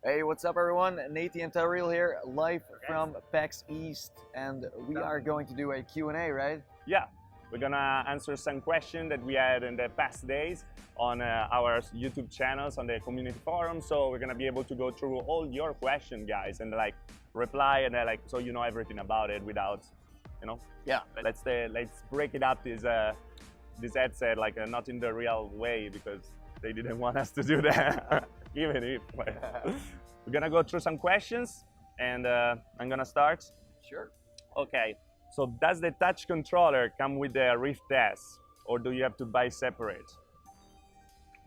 Hey, what's up everyone? Nathie and Tyrell here, live from PAX East, and we are going to do a Q&A, right? Yeah, we're gonna answer some questions that we had in the past days on our YouTube channels, on the community forum. So we're gonna be able to go through all your questions, guys, and like reply and so you know everything about it without, you know. Yeah. Let's break it up this headset not in the real way because they didn't want us to do that. Even if we're gonna go through some questions, and I'm gonna start. Sure. Okay, so does the touch controller come with the Rift S, or do you have to buy separate?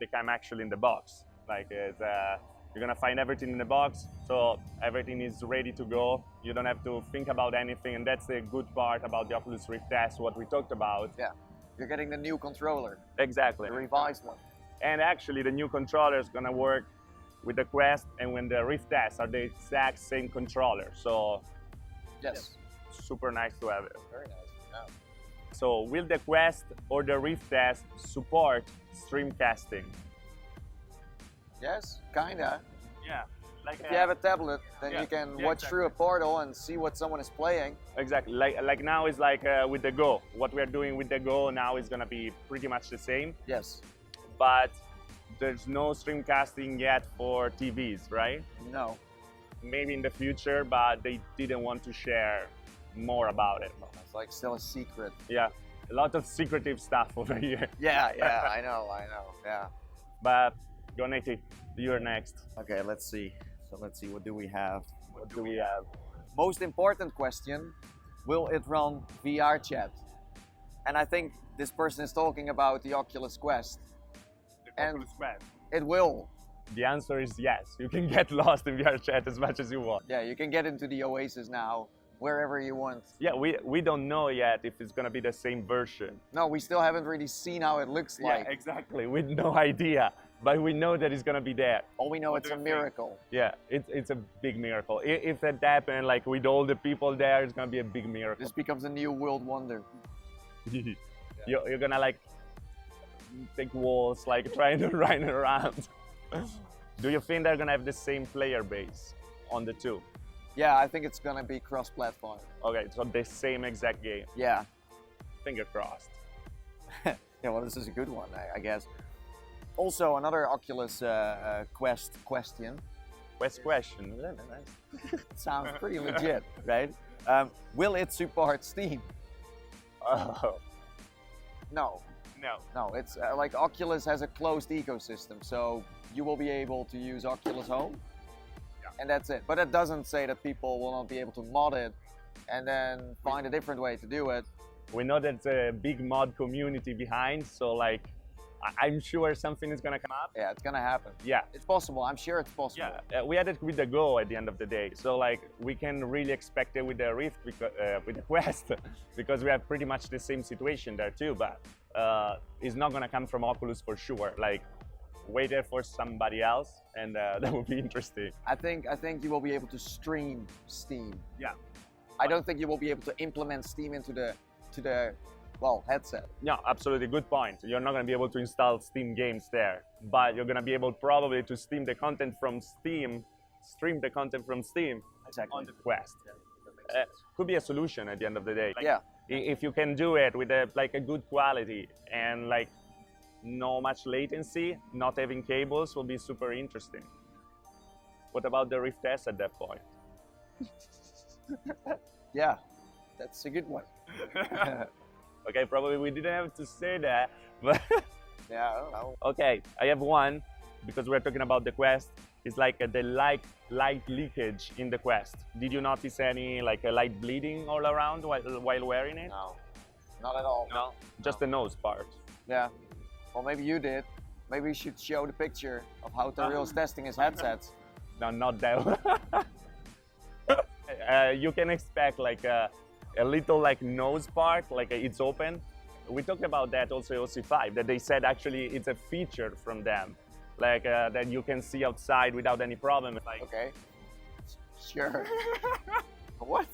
They come actually in the box. You're gonna find everything in the box, so everything is ready to go. You don't have to think about anything, and that's the good part about the Oculus Rift S, what we talked about. Yeah, you're getting the new controller. Exactly. The revised one. And actually, the new controller is gonna work with the Quest and when the Rift S are the exact same controller. So, yes, super nice to have it. Very nice. Yeah. So, will the Quest or the Rift S support streamcasting? Yes, kinda. Yeah. If you have a tablet, then you can watch exactly. through a portal and see what someone is playing. Exactly. Like now is with the Go. What we are doing with the Go now is gonna be pretty much the same. Yes. But there's no streamcasting yet for TVs, right? No. Maybe in the future, but they didn't want to share more about it. It's like still a secret. Yeah, a lot of secretive stuff over here. Yeah, I know, yeah. But go Nathie, you're next. Okay, let's see. So let's see, what do we have? What do we have? Most important question, will it run VR chat? And I think this person is talking about the Oculus Quest. And it will. The answer is yes. You can get lost in VR chat as much as you want. Yeah, you can get into the Oasis now, wherever you want. Yeah, we don't know yet if it's gonna be the same version. No, we still haven't really seen how it looks like. Yeah, exactly. We have no idea, but we know that it's gonna be there. All we know, it's a miracle. Yeah, it's a big miracle. If that happens, like with all the people there, it's gonna be a big miracle. This becomes a new world wonder. You're gonna like take walls, like trying to run around. Do you think they're gonna have the same player base on the two? Yeah, I think it's gonna be cross-platform. Okay, so the same exact game. Yeah. Finger crossed. Yeah, well, this is a good one, I guess. Also, another Oculus Quest question. Quest question. Sounds pretty legit, right? Will it support Steam? Oh. No. No, it's like Oculus has a closed ecosystem, so you will be able to use Oculus Home, and that's it. But it doesn't say that people will not be able to mod it and then find a different way to do it. We know there's a big mod community behind, so like, I'm sure something is gonna come up. Yeah, it's gonna happen. Yeah. It's possible, I'm sure it's possible. Yeah, we had it with the Go at the end of the day, so like, we can really expect it with the Rift, because, with the Quest, because we have pretty much the same situation there too, but it's not gonna come from Oculus for sure. Like, wait there for somebody else, and that would be interesting. I think you will be able to stream Steam. Yeah. I don't think you will be able to implement Steam into the headset. Yeah, absolutely, good point. You're not gonna be able to install Steam games there, but you're gonna be able probably to stream the content from Steam on the Quest. Yeah, could be a solution at the end of the day. Like, yeah. If you can do it with a good quality and like no much latency, not having cables will be super interesting. What about the Rift S at that point? Yeah, that's a good one. Okay, probably we didn't have to say that, but yeah, I don't know. Okay, I have one, because we're talking about the Quest. It's like the light leakage in the Quest. Did you notice any like a light bleeding all around while wearing it? No, not at all. No, just the nose part. Yeah, well maybe you did. Maybe you should show the picture of how Tyrell's testing his headsets. No, not that. You can expect like a little like nose part, like it's open. We talked about that also in OC5, that they said actually it's a feature from them, like that you can see outside without any problem. Like, okay, sure. What?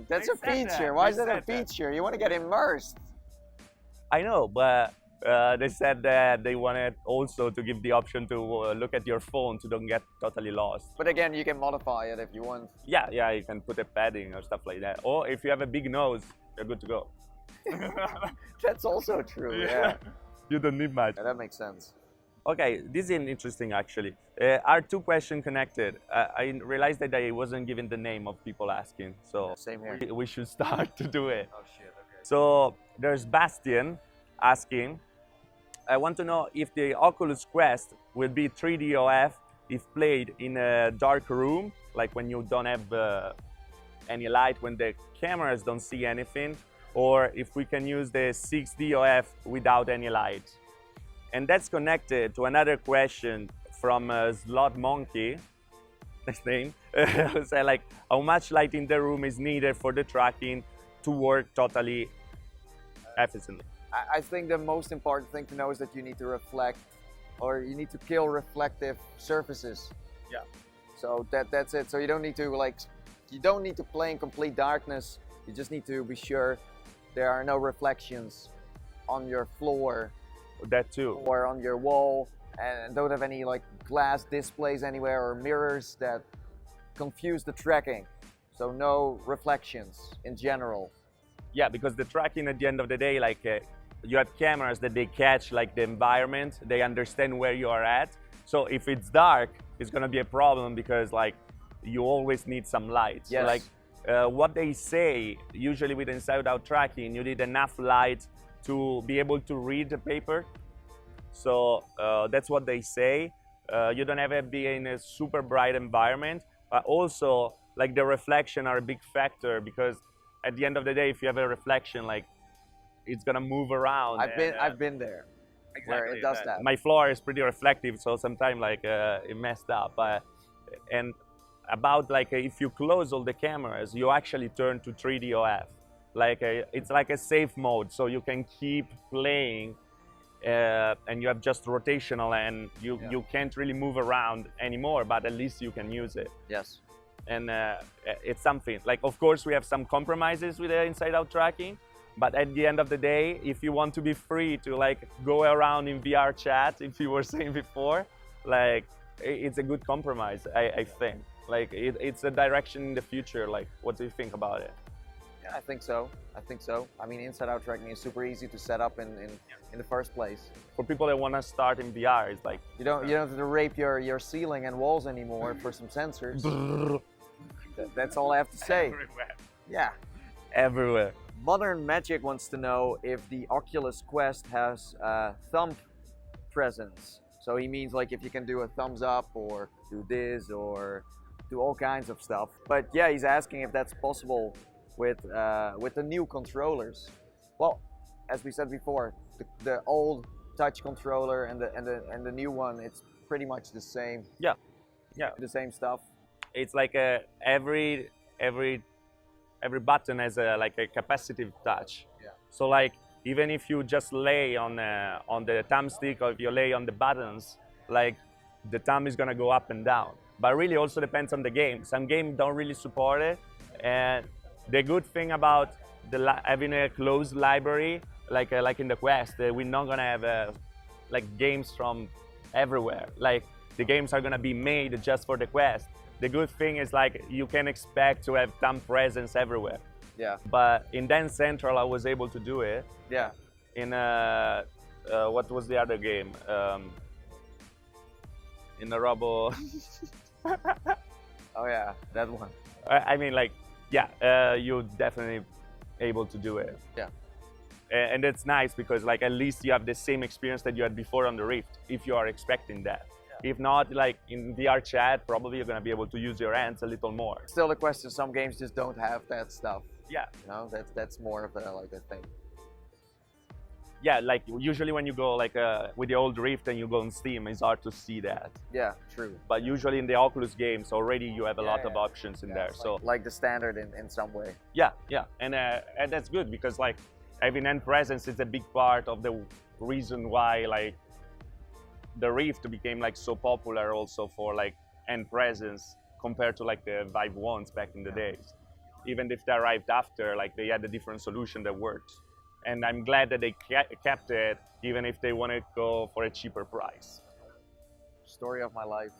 That's a feature. Why is that a feature? You want to get immersed. I know, but They said that they wanted also to give the option to look at your phone to don't get totally lost. But again, you can modify it if you want. Yeah, you can put a padding or stuff like that. Or if you have a big nose, you're good to go. That's also true, yeah. You don't need much. Yeah, that makes sense. Okay, this is interesting actually. Are two questions connected? I realized that I wasn't given the name of people asking, so Same here. we should start to do it. Oh shit, okay. So there's Bastian asking, I want to know if the Oculus Quest will be 3DOF if played in a dark room, like when you don't have any light, when the cameras don't see anything, or if we can use the 6DOF without any light. And that's connected to another question from Slot Monkey, his name, who said like, how much light in the room is needed for the tracking to work totally efficiently? I think the most important thing to know is that you need to reflect, or you need to kill reflective surfaces. Yeah. So that's it. So you don't need to play in complete darkness. You just need to be sure there are no reflections on your floor. That too. Or on your wall, and don't have any like glass displays anywhere or mirrors that confuse the tracking. So no reflections in general. Yeah, because the tracking at the end of the day, like you have cameras that they catch like the environment, they understand where you are at. So if it's dark, it's gonna be a problem because like you always need some light. Yes. So, like what they say, usually with inside-out tracking, you need enough light to be able to read the paper. So that's what they say. You don't have to be in a super bright environment, but also like the reflection are a big factor because at the end of the day, if you have a reflection, like it's gonna move around. I've been there. Exactly, where it does that. My floor is pretty reflective, so sometimes like it messed up. And about like if you close all the cameras, you actually turn to 3DOF. Like it's like a safe mode, so you can keep playing, and you have just rotational, and you can't really move around anymore. But at least you can use it. Yes. And it's something like, of course, we have some compromises with the inside-out tracking. But at the end of the day, if you want to be free to like go around in VR chat, if you were saying before, like it's a good compromise, I think. Like it's a direction in the future. Like, what do you think about it? Yeah, I think so. I mean, inside-out tracking is super easy to set up in the first place. For people that want to start in VR, it's like you don't have to rape your ceiling and walls anymore for some sensors. That's all I have to say. Everywhere. Yeah. Everywhere. Modern Magic wants to know if the Oculus Quest has thumb presence. So he means like if you can do a thumbs up or do this or do all kinds of stuff. But yeah, he's asking if that's possible with the new controllers. Well, as we said before, the old touch controller and the new one, it's pretty much the same. Yeah. The same stuff. It's like every button has like a capacitive touch. Yeah. So like even if you just lay on the thumbstick or if you lay on the buttons, like the thumb is gonna go up and down. But really also depends on the game. Some games don't really support it, and the good thing about having a closed library, like in the Quest, we're not gonna have like games from everywhere. Like the games are gonna be made just for the Quest. The good thing is like you can expect to have thumb presence everywhere. Yeah. But in Dance Central, I was able to do it. Yeah. In what was the other game? In the Robo. Oh yeah, that one. I mean, like, yeah, you're definitely able to do it. Yeah. And it's nice because like at least you have the same experience that you had before on the Rift, if you are expecting that. If not, like in VR chat, probably you're gonna be able to use your hands a little more. Still the question, some games just don't have that stuff. Yeah. You know, that's more of a like a thing. Yeah, like usually when you go like with the old Rift and you go on Steam, it's hard to see that. Yeah, true. But usually in the Oculus games, already you have a lot of options in there. So like the standard in some way. Yeah, and that's good because like having hand presence is a big part of the reason why like the Rift became like so popular also for like hand presence compared to like the Vive ones back in the days. Even if they arrived after, like they had a different solution that worked. and I'm glad that they kept it, even if they want to go for a cheaper price. Story of my life.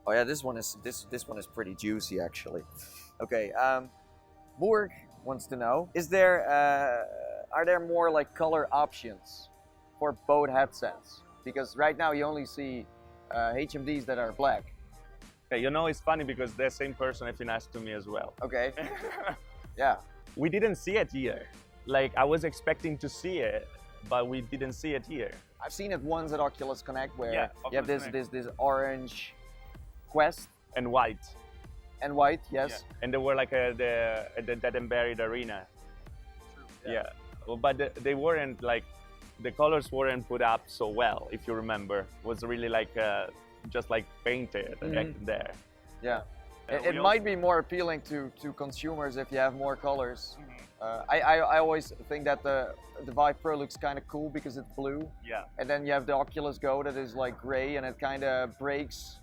Oh yeah, this one is pretty juicy actually. Okay, Moorg wants to know: are there more like color options for both headsets? Because right now you only see HMDs that are black. Okay, you know, it's funny because the same person has been asked to me as well. Okay. Yeah. We didn't see it here. Like, I was expecting to see it, but we didn't see it here. I've seen it once at Oculus Connect where you have Oculus Connect. this orange Quest And white. and white, yes. Yeah. And they were like the Dead and Buried Arena. True. Yeah. Well, but they weren't like, the colors weren't put up so well, if you remember. It was really like just like painted there. Yeah. It might be more appealing to consumers if you have more colors. I always think that the Vive Pro looks kind of cool because it's blue. Yeah. And then you have the Oculus Go that is like gray and it kind of breaks.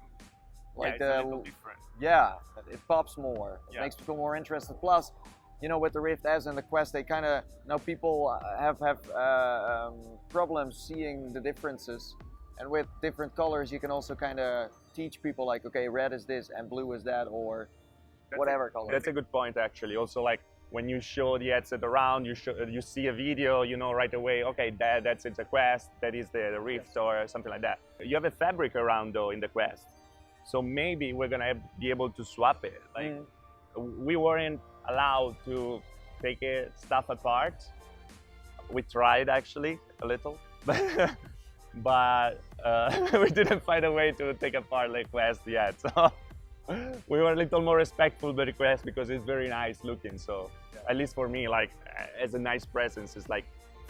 Like it's a little different. Yeah, it pops more. It Yeah. makes people more interested. Plus, you know, with the Rift S and the Quest, they kind of, people have problems seeing the differences. And with different colors, you can also kind of teach people like, okay, red is this and blue is that, or whatever color. That's a good point, actually. Also, like when you show the headset around, you see a video, you know right away, okay, that's it's a Quest, that is the Rift or something like that. You have a fabric around though in the Quest, so maybe we're gonna be able to swap it. Like we weren't allowed to take stuff apart. We tried actually a little, but we didn't find a way to take apart the Quest yet. So we were a little more respectful of the Quest because it's very nice looking. So at least for me, like as a nice presence, it's like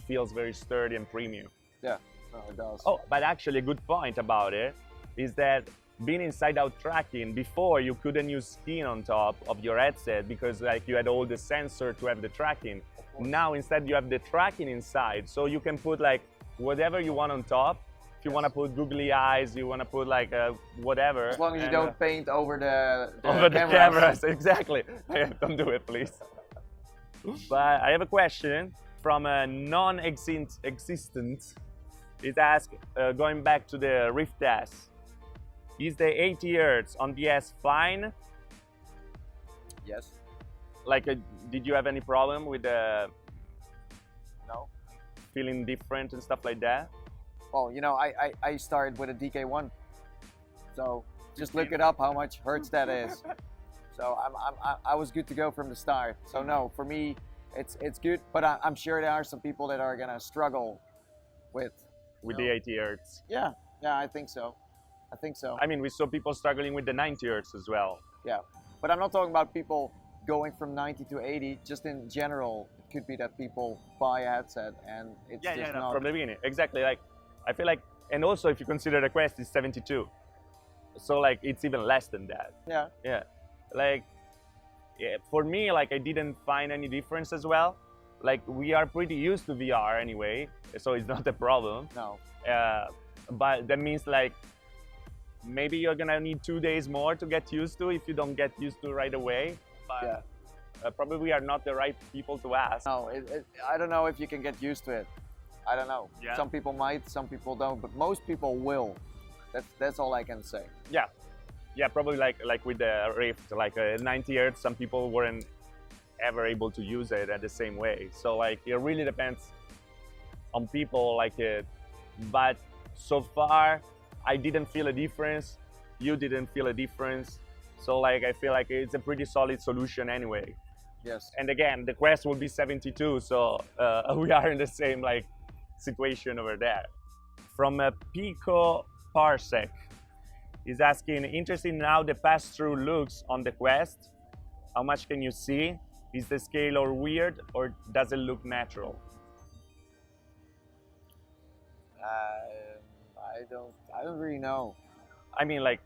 feels very sturdy and premium. Yeah, no, it does. Oh, but actually a good point about it is that being inside-out tracking, before you couldn't use skin on top of your headset because like you had all the sensor to have the tracking. Now instead you have the tracking inside, so you can put like whatever you want on top. If you want to put googly eyes, you want to put like whatever. As long as you don't paint over the cameras. Exactly. Don't do it, please. But I have a question from a non-existent. It asks, going back to the Rift S, is the 80 Hz on the S fine? Yes. Like, did you have any problem with the No. feeling different and stuff like that? Well, you know, I started with a DK1, so just look it up how much hertz that is. So I was good to go from the start. So no, for me, it's good. But I'm sure there are some people that are gonna struggle with the 80 Hz. Yeah, I think so. I think so. I mean, we saw people struggling with the 90 Hz as well. Yeah, but I'm not talking about people going from 90 to 80. Just in general, it could be that people buy a headset and it's just not from the beginning. Exactly. Like, I feel like, and also if you consider the Quest is 72, so like it's even less than that. Yeah. Yeah. Like, for me, like I didn't find any difference as well. Like we are pretty used to VR anyway, so it's not a problem. No. But that means like maybe you're gonna need 2 days more to get used to if you don't get used to right away. But yeah. Probably we are not the right people to ask. No, I don't know if you can get used to it. I don't know. Yeah. Some people might, some people don't, but most people will. That's all I can say. Yeah. Yeah, probably like with the Rift, like 90 Hz, some people weren't ever able to use it at the same way. So like it really depends on people, like but so far I didn't feel a difference. You didn't feel a difference. So like I feel like it's a pretty solid solution anyway. Yes. And again, the Quest will be 72, so we are in the same like situation over there. From Pico Parsec is asking, interested in how the pass-through looks on the Quest. How much can you see? Is the scale or weird, or does it look natural? I don't really know. I mean, like,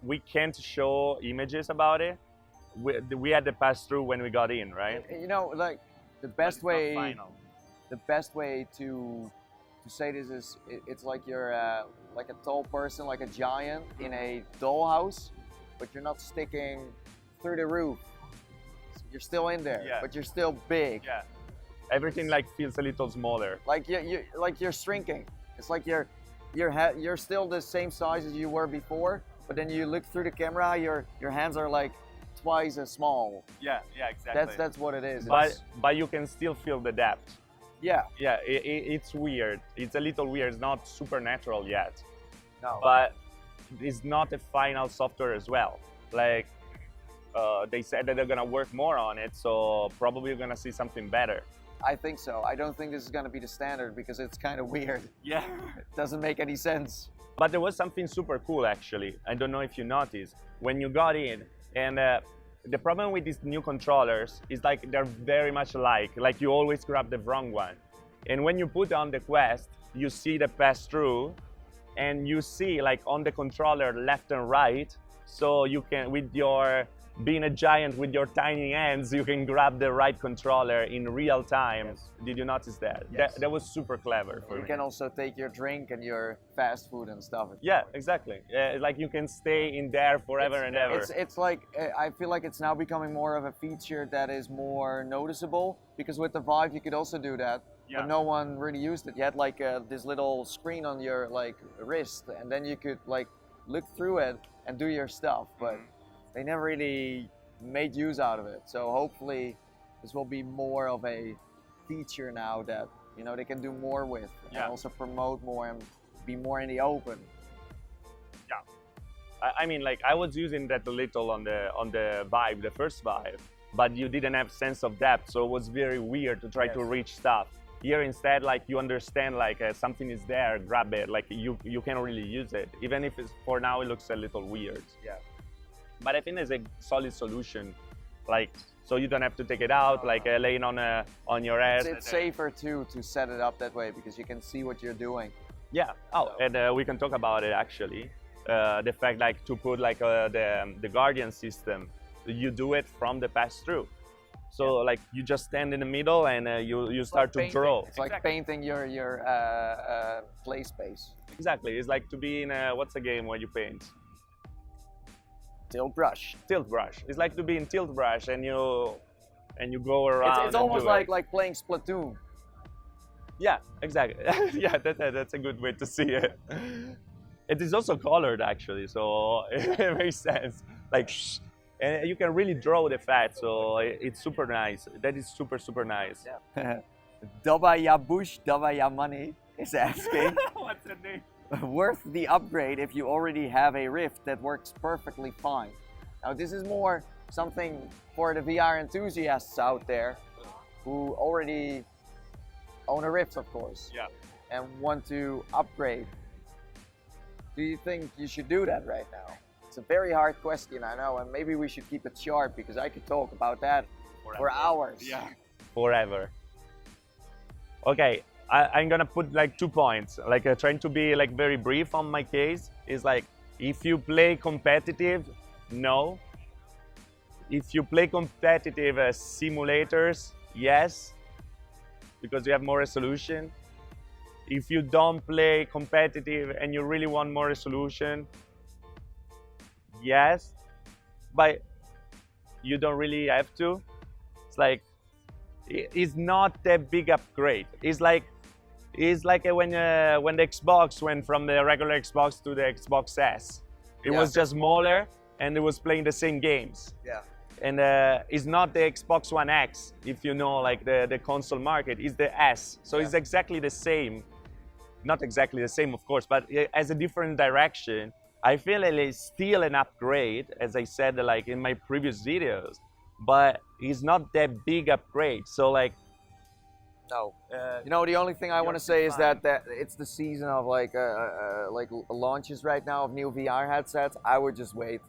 we can't show images about it. We had the pass-through when we got in, right? You know, like the best way to say this is it's like you're like a tall person, like a giant in a dollhouse, but you're not sticking through the roof. You're still in there, but you're still big. Yeah. Everything like feels a little smaller. Like you're shrinking. It's like you're still the same size as you were before, but then you look through the camera, your hands are like twice as small. Yeah, exactly. That's what it is. But you can still feel the depth. Yeah. Yeah, it's weird. It's a little weird. It's not supernatural yet. No. But it's not a final software as well. Like they said that they're gonna work more on it, so probably you're gonna see something better. I think so. I don't think this is gonna be the standard because it's kind of weird. Yeah. It doesn't make any sense. But there was something super cool actually. I don't know if you noticed when you got in, and the problem with these new controllers is like they're very much alike. Like you always grab the wrong one. And when you put on the Quest, you see the pass-through, and you see like on the controller left and right. So you can, with your being a giant with your tiny hands, you can grab the right controller in real time. Yes. Did you notice that? Yes. That was super clever for me. You can also take your drink and your fast food and stuff. Yeah, exactly. Like you can stay in there forever and ever. It's like, I feel like it's now becoming more of a feature that is more noticeable, because with the Vive you could also do that, but no one really used it yet. Like this little screen on your like wrist, and then you could like look through it and do your stuff, but they never really made use out of it. So hopefully this will be more of a feature now that, you know, they can do more with, and also promote more and be more in the open. Yeah, I mean, like I was using that a little on the Vive, the first Vive, but you didn't have sense of depth, so it was very weird to try to reach stuff. Here instead, like you understand, like something is there, grab it. Like you can really use it, even if it's for now it looks a little weird. Yeah. But I think there's a solid solution, like so you don't have to take it out, like laying on your ass. It's safer too to set it up that way because you can see what you're doing. Yeah. Oh, and we can talk about it actually. The fact like to put like the Guardian system, you do it from the pass-through. So like you just stand in the middle and you start to draw. It's like painting your play space. Exactly. It's like to be in what's a game where you paint? Tilt brush. Tilt brush. It's like to be in Tilt Brush and you go around. It's almost like playing Splatoon. Yeah, exactly. Yeah, that's a good way to see it. It is also colored actually, so it makes sense. Like, and you can really draw the fat, so it's super nice. That is super nice. Yeah. Dabaya Bush, Dabaya Money is asking. What's the name? Worth the upgrade if you already have a Rift that works perfectly fine. Now this is more something for the VR enthusiasts out there who already own a Rift, of course, and want to upgrade. Do you think you should do that right now? It's a very hard question, I know, and maybe we should keep it short because I could talk about that for hours. Yeah, forever. Okay, I'm gonna put like 2 points. Like trying to be like very brief on my case is like, if you play competitive, no. If you play competitive simulators, yes, because you have more resolution. If you don't play competitive and you really want more resolution, yes, but you don't really have to. It's like, it's not a big upgrade. It's like when the Xbox went from the regular Xbox to the Xbox S. It was just smaller and it was playing the same games. Yeah. And it's not the Xbox One X, if you know, like the console market, it's the S. So it's exactly the same. Not exactly the same, of course, but it has a different direction. I feel it is still an upgrade, as I said, like in my previous videos, but it's not that big upgrade. So like, no. You know, the only thing I want to say is that it's the season of like launches right now of new VR headsets. I would just wait.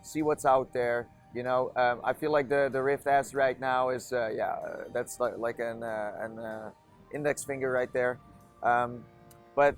See what's out there. You know, I feel like the Rift S right now is that's like an index finger right there. But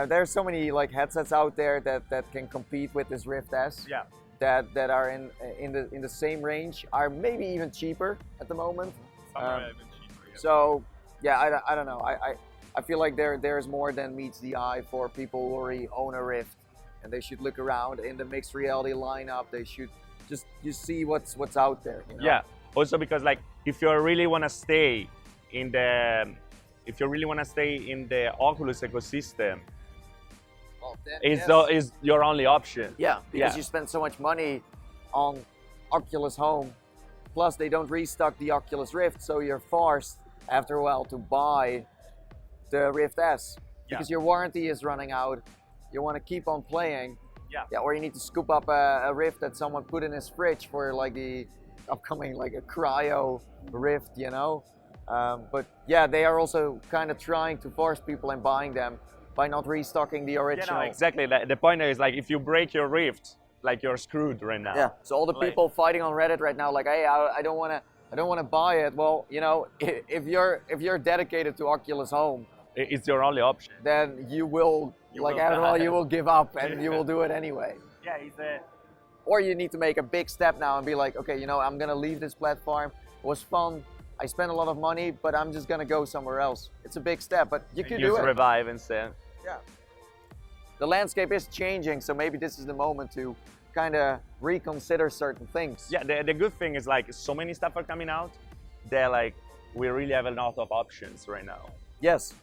there's so many like headsets out there that can compete with this Rift S. Yeah. That are in the same range, are maybe even cheaper at the moment. Some are even cheaper. Yeah. So yeah, I don't know. I feel like there's more than meets the eye for people who already own a Rift, and they should look around in the mixed reality lineup. They should just see what's out there. You know? Yeah, Also because like if you really want to stay in the Oculus ecosystem, Well, then, is your only option. Yeah, because Yeah. you spend so much money on Oculus Home, plus they don't restock the Oculus Rift, so you're forced after a while to buy the Rift S because your warranty is running out. You want to keep on playing, or you need to scoop up a Rift that someone put in his fridge for like the upcoming like a cryo Rift, you know. But yeah, they are also kind of trying to force people in buying them by not restocking the original. Yeah, no, exactly. The point is like if you break your Rift, like you're screwed right now. Yeah. So all the people fighting on Reddit right now, like, hey, I don't want to buy it. Well, you know, if you're dedicated to Oculus Home, it's your only option. then you will after all, you will give up and you will do it anyway. Yeah, it's a. Or you need to make a big step now and be like, okay, you know, I'm gonna leave this platform. It was fun. I spent a lot of money, but I'm just gonna go somewhere else. It's a big step, but you can do it. Revive and say. Yeah. The landscape is changing, so maybe this is the moment to kind of reconsider certain things. Yeah, the good thing is like so many stuff are coming out that like we really have a lot of options right now. Yes.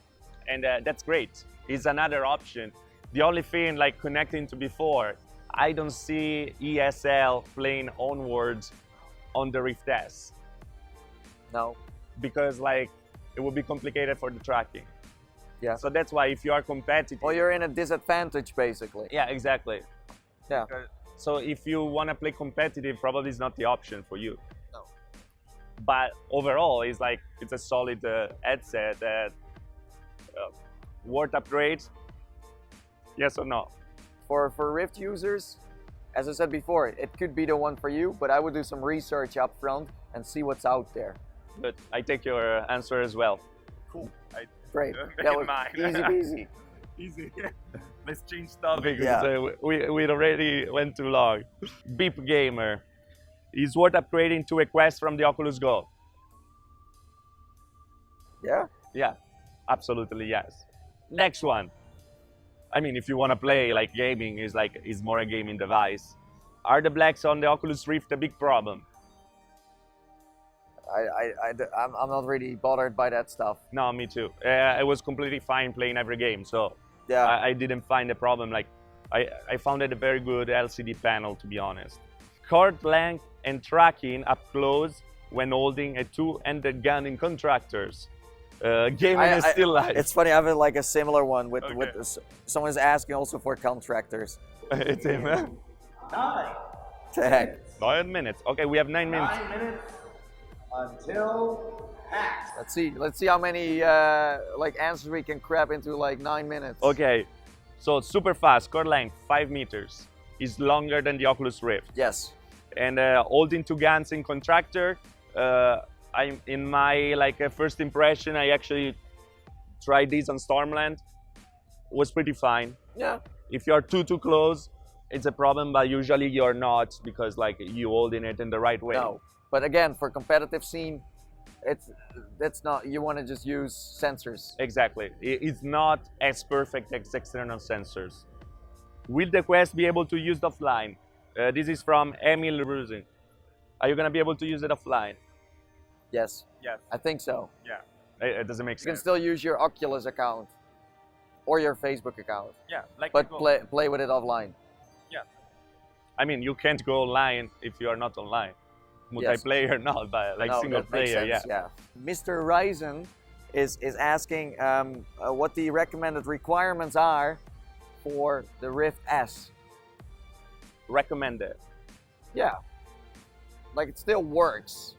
And that's great. It's another option. The only thing like connecting to before, I don't see ESL playing onwards on the Rift S. No. Because like it would be complicated for the tracking. Yeah. So that's why if you are competitive. Well, you're in a disadvantage basically. Yeah, exactly. Yeah. So if you want to play competitive, probably it's not the option for you. No. But overall, it's like it's a solid headset that worth upgrade. Yes or no? For Rift users, as I said before, it could be the one for you, but I would do some research up front and see what's out there. But I take your answer as well. Cool. Great. That was easy peasy. Easy. Let's change topic. Yeah. We already went too long. Beep Gamer is worth upgrading to a Quest from the Oculus Go. Yeah. Yeah, absolutely yes. Next one. I mean, if you want to play like gaming, is more a gaming device. Are the blacks on the Oculus Rift a big problem? I'm not really bothered by that stuff. No, me too. I was completely fine playing every game, so yeah, I didn't find a problem. Like, I found it a very good LCD panel, to be honest. Cord length and tracking up close when holding a two-handed gun in Contractors. Gaming is still live. It's funny, I have like a similar one with someone is asking also for Contractors. It's him. 9. Heck. 9 minutes. Okay, we have 9 minutes. 9 minutes until PAX. Let's see how many like answers we can crap into like 9 minutes. Okay, so super fast. Cord length 5 meters is longer than the Oculus Rift. Yes. And holding two guns in Contractor. I'm in my first impression. I actually tried this on Stormland. Was pretty fine. Yeah. If you're too close, it's a problem, but usually you're not because like you holding it in the right way. No, but again, for competitive scene, that's not. You want to just use sensors. Exactly. It's not as perfect as external sensors. Will the Quest be able to use it offline? This is from Emil Rusing. Are you gonna be able to use it offline? Yes. Yes. I think so. Yeah. It doesn't make sense. You can still use your Oculus account or your Facebook account. Yeah. Like but play with it offline. Yeah. I mean, you can't go online if you are not online. Multiplayer, not, but like no, single player, yeah. Mr. Ryzen is asking what the recommended requirements are for the Rift S. Recommended. Yeah. Like it still works.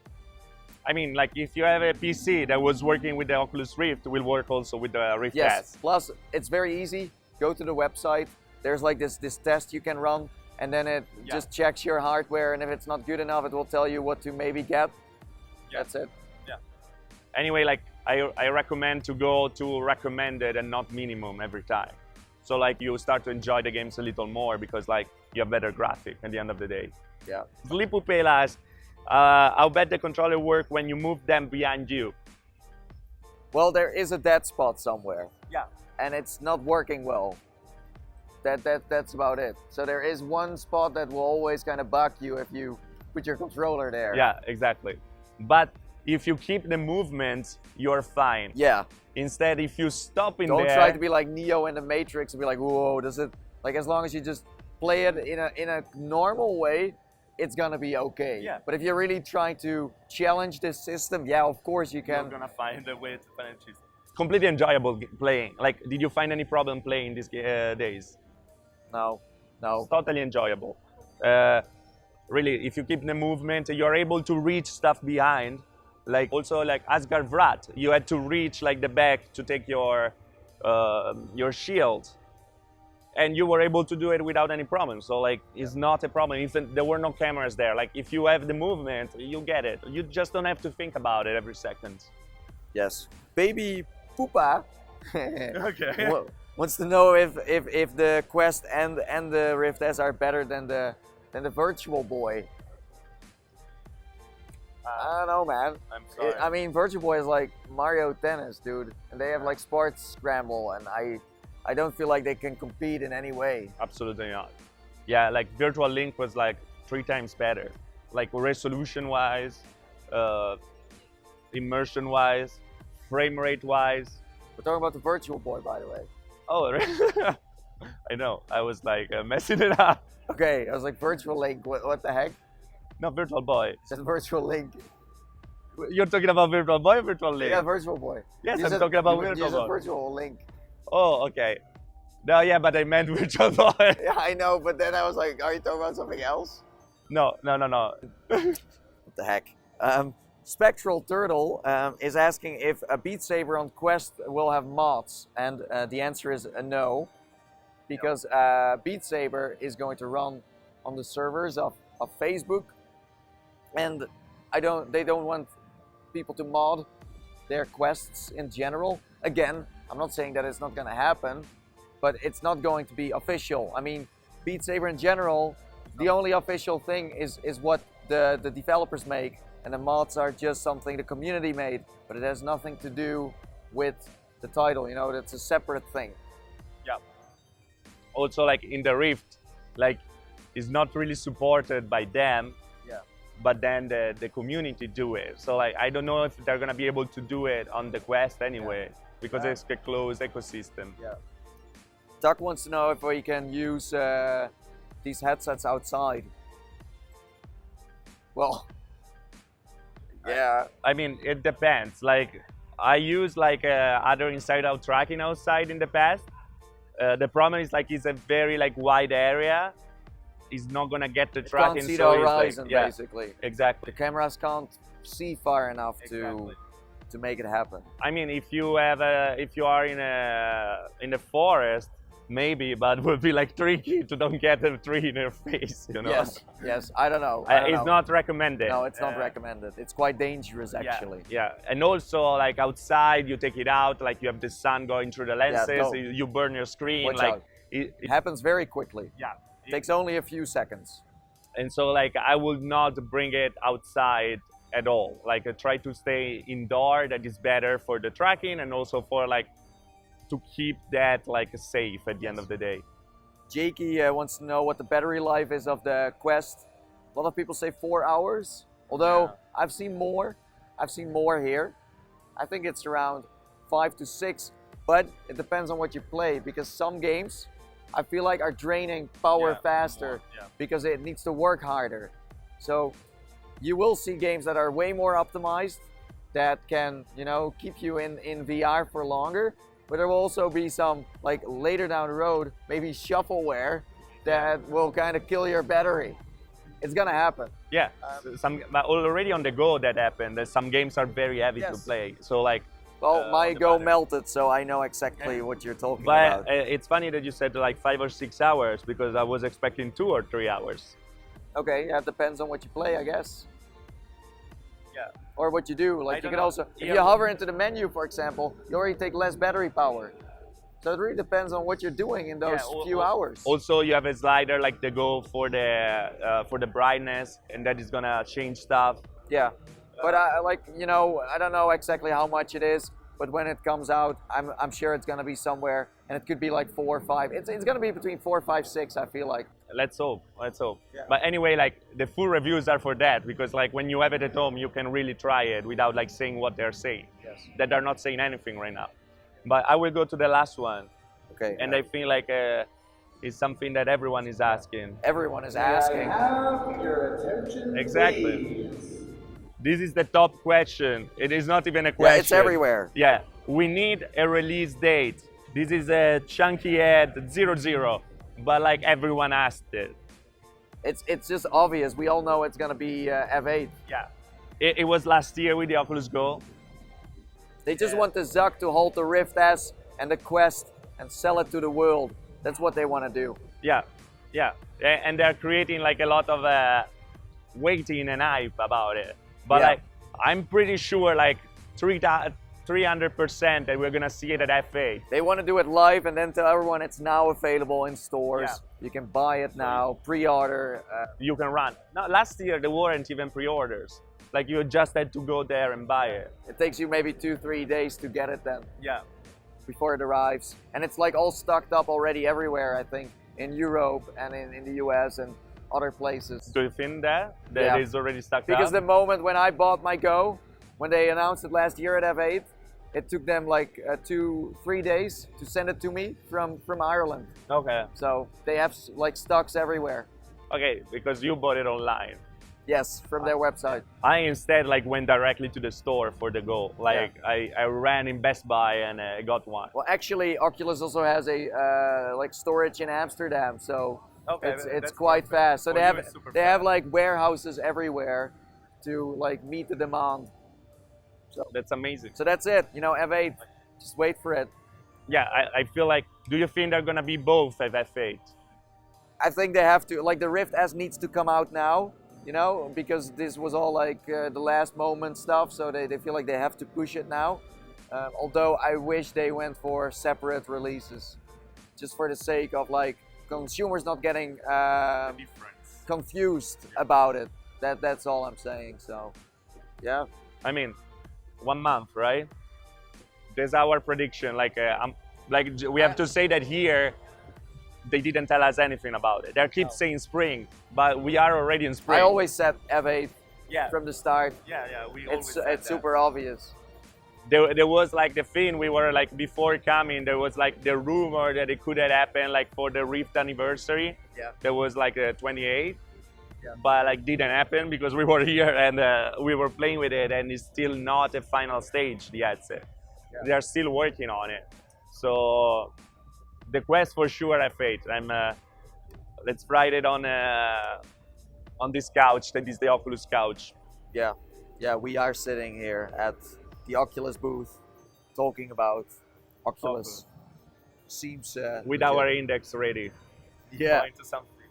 I mean, like if you have a PC that was working with the Oculus Rift, it will work also with the Rift yes. S. Plus, it's very easy. Go to the website. There's like this test you can run, and then it just checks your hardware, and if it's not good enough, it will tell you what to maybe get. Yeah. That's it. Yeah. Anyway, like I recommend to go to recommended and not minimum every time. So like you start to enjoy the games a little more because like you have better graphic at the end of the day. Yeah. Flipupel asks, how bad the controller work when you move them behind you? Well, there is a dead spot somewhere. Yeah. And it's not working well. That's about it. So there is one spot that will always kind of bug you if you put your controller there. Yeah, exactly. But if you keep the movement, you're fine. Yeah. Instead, if you stop in Don't there, try to be like Neo in the Matrix and be like, whoa, does it, like as long as you just play it in a normal way, it's gonna be okay. Yeah. But if you're really trying to challenge this system, yeah, of course you you're can. gonna find a way to finish it. Completely enjoyable playing. Like, did you find any problem playing these days? No, no. It's totally enjoyable. Really, if you keep the movement, you're able to reach stuff behind. Like also like Asgard Vrat, you had to reach like the back to take your shield, and you were able to do it without any problem. So like, it's not a problem. Even there were no cameras there. Like if you have the movement, you get it. You just don't have to think about it every second. Yes. Baby Poopa Okay. wants to know if the Quest and the Rift S are better than the Virtual Boy. I don't know, man. I'm sorry. I mean, Virtual Boy is like Mario Tennis, dude, and they have like Sports Scramble, and I don't feel like they can compete in any way. Absolutely not. Yeah, like Virtual Link was like 3 times better. Like resolution-wise, immersion-wise, frame rate-wise. We're talking about the Virtual Boy, by the way. Oh, I know. I was like messing it up. Okay, I was like, Virtual Link, what the heck? No, Virtual Boy. It's Virtual Link. You're talking about Virtual Boy or Virtual Link? Yeah, Virtual Boy. Yes, You I'm said- talking about you Virtual said Boy. Virtual Link. Oh, okay. No, yeah, but I meant Virtual Boy. Yeah, I know, but then I was like, are you talking about something else? No. What the heck? Spectral Turtle is asking if a Beat Saber on Quest will have mods, and the answer is a no, because Beat Saber is going to run on the servers of Facebook, and they don't want people to mod their quests in general. Again, I'm not saying that it's not going to happen, but it's not going to be official. I mean, Beat Saber in general, the only official thing is what the developers make, and the mods are just something the community made, but it has nothing to do with the title, you know, that's a separate thing. Yeah. Also, like in the Rift, like it's not really supported by them. Yeah. But then the community do it. So like, I don't know if they're gonna be able to do it on the Quest anyway, because it's a closed ecosystem. Yeah. Duck wants to know if we can use these headsets outside. Well, yeah. I mean, it depends. Like, I use like other inside-out tracking outside in the past. The problem is like it's a very like wide area. It's not gonna get the tracking. Can't see so the it's, like, horizon, yeah, basically. exactly. The cameras can't see far enough Exactly. to make it happen. I mean, if you are in a forest, maybe, but it would be like tricky to don't get a tree in your face, you know. Yes. I don't know. It's not recommended. No, it's not recommended. It's quite dangerous, actually. Yeah, and also like outside, you take it out, like you have the sun going through the lenses, don't. you burn your screen, Watch like out. It happens very quickly. yeah. Takes only a few seconds. And so like I would not bring it outside at all. Like I try to stay indoor. That is better for the tracking and also for like to keep that like safe at the end of the day. Jakey wants to know what the battery life is of the Quest. A lot of people say 4 hours, although I've seen more. I've seen more here. I think it's around 5 to 6, but it depends on what you play, because some games I feel like are draining power faster because it needs to work harder. So you will see games that are way more optimized that can, you know, keep you in VR for longer. But there will also be some, like later down the road, maybe shuffleware that will kind of kill your battery. It's gonna happen. Yeah, but already on the go that happened. Some games are very heavy to play. So like, well, my Go melted, so I know exactly what you're talking about. But it's funny that you said like 5 or 6 hours, because I was expecting 2 or 3 hours. Okay, yeah, it depends on what you play, I guess. Yeah. Or what you do. Like you don't can know. also, if you hover into the menu, for example, you already take less battery power. So it really depends on what you're doing in those few hours. Also, you have a slider like the Go for the brightness, and that is gonna change stuff. Yeah, but I like, you know, I don't know exactly how much it is, but when it comes out, I'm sure it's gonna be somewhere, and it could be like 4 or 5. It's gonna be between 4, 5, 6. I feel like. Let's hope. Let's hope. Yeah. But anyway, like the full reviews are for that, because like when you have it at home, you can really try it without like saying what they're saying. Yes. That they're not saying anything right now. But I will go to the last one, Okay. and I feel like it's something that everyone is asking. Everyone is May I asking. have your attention, Exactly. please? This is the top question. It is not even a Yeah, question. it's everywhere. Yeah, we need a release date. This is a chunky head 00, but like everyone asked it. It's just obvious. We all know it's gonna be F8. Yeah, it was last year with the Oculus Go. They just want the Zuck to hold the Rift S and the Quest and sell it to the world. That's what they want to do. Yeah, yeah, and they're creating like a lot of waiting and hype about it. But Yeah. like, I'm pretty sure like 300% that we're gonna see it at F8. They want to do it live and then tell everyone it's now available in stores. Yeah. You can buy it now, pre-order. You can run. Now, last year there weren't even pre-orders. Like you just had to go there and buy it. It takes you maybe 2-3 days to get it then Yeah. before it arrives. And it's like all stocked up already everywhere, I think, in Europe and in the US and other places. Do you think that Yeah. is already stuck Because up? the moment when I bought my Go, when they announced it last year at F8, it took them like 2-3 days to send it to me from Ireland. Okay. So they have like stocks everywhere. Okay, because you bought it online. Yes, from their website. I instead like went directly to the store for the Go. Like I ran in Best Buy and got one. Well, actually, Oculus also has a like storage in Amsterdam, so it's quite fast. So they have like warehouses everywhere to like meet the demand. So That's amazing. so that's it. You know, F8. Just wait for it. Yeah, I feel like, do you think they're gonna be both at F8? I think they have to. Like the Rift S needs to come out now. You know, because this was all like the last moment stuff. So they feel like they have to push it now. Although I wish they went for separate releases, just for the sake of like consumers not getting confused about it. That's all I'm saying. So, yeah. I mean, 1 month, right? That's our prediction. Like, we have to say that here, they didn't tell us anything about it. They keep saying spring, but we are already in spring. I always said F8 Yeah. from the start. Yeah, we It's super obvious. There was like the thing, we were like, before coming, there was like the rumor that it could have happened like for the Rift anniversary. Yeah. There was like a 28. Yeah. But like didn't happen because we were here and we were playing with it, and it's still not a final stage yet. Yeah. They are still working on it. So the Quest for sure F8. Let's ride it on this couch that is the Oculus couch. Yeah, yeah, we are sitting here at the Oculus booth talking about Oculus. Seems With legit. our index ready. Yeah. Into something.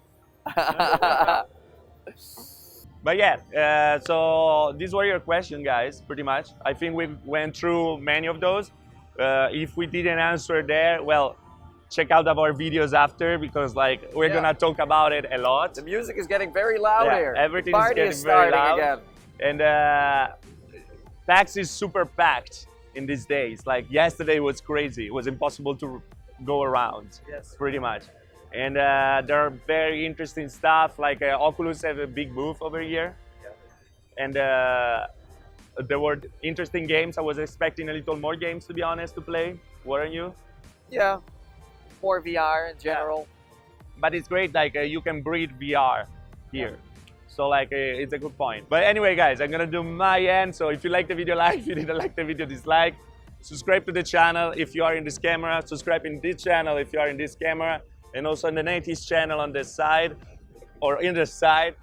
But yeah, so these were your questions, guys, pretty much. I think we went through many of those. If we didn't answer there, well, check out our videos after, because like we're gonna talk about it a lot. The music is getting very loud here. Everything the is party getting is very starting loud. again. And PAX is super packed in these days. Like yesterday was crazy. It was impossible to go around, pretty much. And there are very interesting stuff, like Oculus have a big booth over here. And there were interesting games. I was expecting a little more games, to be honest, to play. Weren't you? Yeah, more VR in general. But it's great, like you can breathe VR here. So like it's a good point. But anyway, guys, I'm gonna do my end. So if you like the video, like. If you didn't like the video, dislike. Subscribe to the channel if you are in this camera. Subscribe in this channel if you are in this camera. And also in the Nathie's channel on this side, or in the side,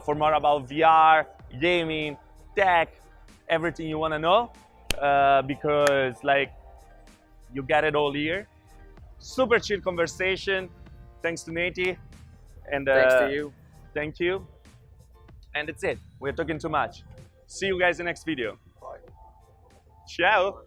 for more about VR, gaming, tech, everything you wanna know. Because like, you get it all here. Super chill conversation. Thanks to Nathie. And Thanks to you. Thank you. And that's it. We're talking too much. See you guys in the next video. Bye. Ciao.